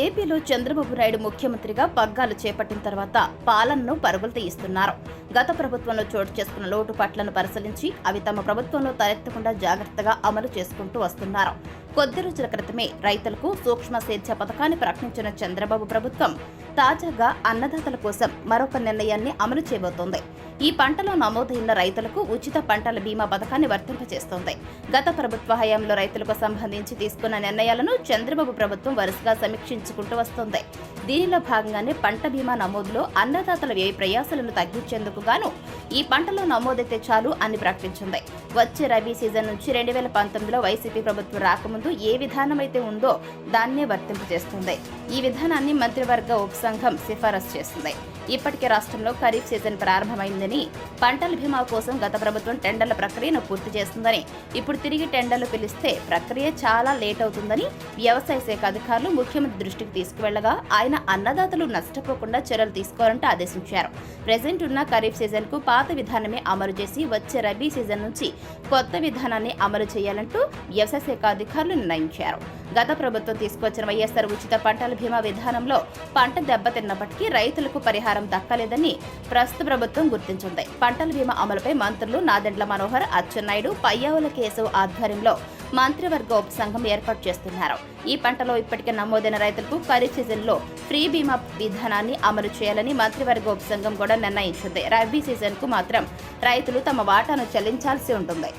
ఏపీలో చంద్రబాబు నాయుడు ముఖ్యమంత్రిగా పగ్గాలు చేపట్టిన తర్వాత పాలనను పరుగులు తీయిస్తున్నారు. గత ప్రభుత్వంలో చోటు చేసుకున్న లోటుపాట్లను పరిశీలించి అవి తమ ప్రభుత్వంలో తలెత్తకుండా జాగ్రత్తగా అమలు చేసుకుంటూ వస్తున్నారు. కొద్ది రోజుల క్రితమే రైతులకు సూక్ష్మ సేద్య పథకాన్ని ప్రకటించిన చంద్రబాబు ప్రభుత్వం తాజాగా అన్నదాతల కోసం మరొక నిర్ణయాన్ని అమలు చేయబోతోంది. ఈ పంటలో నమోదైన రైతులకు ఉచిత పంటల బీమా పథకాన్ని వర్తింపజేస్తోంది. గత ప్రభుత్వ హయాంలో రైతులకు సంబంధించి తీసుకున్న నిర్ణయాలను చంద్రబాబు ప్రభుత్వం వరుసగా సమీక్షించుకుంటూ వస్తోంది. దీనిలో భాగంగానే పంట బీమా నమోదులో అన్నదాతల వ్యయ ప్రయాసాలను తగ్గించేందుకు గాను ఈ పంటలో నమోదైతే చాలు అని ప్రకటించింది. వచ్చే రబీ సీజన్ నుంచి 2019లో వైసీపీ ప్రభుత్వం రాకముందు ఏ విధానమైతే ఉందో దాన్నే వర్తింపజేస్తుంది. ఈ విధానాన్ని మంత్రివర్గ ఉపసంఘం సిఫారసు చేసింది. ఇప్పటికే రాష్ట్రంలో ఖరీఫ్ సీజన్ ప్రారంభమైందని, పంటల బీమా కోసం గత ప్రభుత్వం టెండర్ల ప్రక్రియను పూర్తి చేస్తుందని, ఇప్పుడు తిరిగి టెండర్లు పిలిస్తే ప్రక్రియ చాలా లేట్ అవుతుందని వ్యవసాయ శాఖ అధికారులు ముఖ్యమంత్రి దృష్టికి తీసుకువెళ్లగా ఆయన అన్నదాతలు నష్టపోకుండా చర్యలు తీసుకోవాలంటూ ఆదేశించారు. ప్రెజెంట్ ఉన్న ఖరీఫ్ సీజన్ కు పాత విధానమే అమలు చేసి వచ్చే రబీ సీజన్ నుంచి కొత్త విధానాన్ని అమలు చేయాలంటూ వ్యవసాయ శాఖ అధికారులు నిర్ణయించారు. గత ప్రభుత్వం తీసుకొచ్చిన వైఎస్ఆర్ ఉచిత పంటల బీమా విధానంలో పంట దెబ్బతిన్నప్పటికీ రైతులకు పరిహారం దక్కలేదని ప్రస్తుత ప్రభుత్వం గుర్తించింది. పంటల బీమా అమలుపై మంత్రులు నాదెండ్ల మనోహర్, అచ్చెన్నాయుడు, పయ్యావుల కేశవ్ ఆధ్వర్యంలో మంత్రివర్గ ఉపసంఘం ఏర్పాటు చేస్తున్నారు. ఈ పంటలో ఇప్పటికే నమోదైన రైతులకు ఖరీఫ్ సీజన్లో ఫ్రీ బీమా విధానాన్ని అమలు చేయాలని మంత్రివర్గ ఉపసంఘం కూడా నిర్ణయించింది. రబీ సీజన్ కు మాత్రం రైతులు తమ వాటాను చెల్లించాల్సి ఉంటుంది.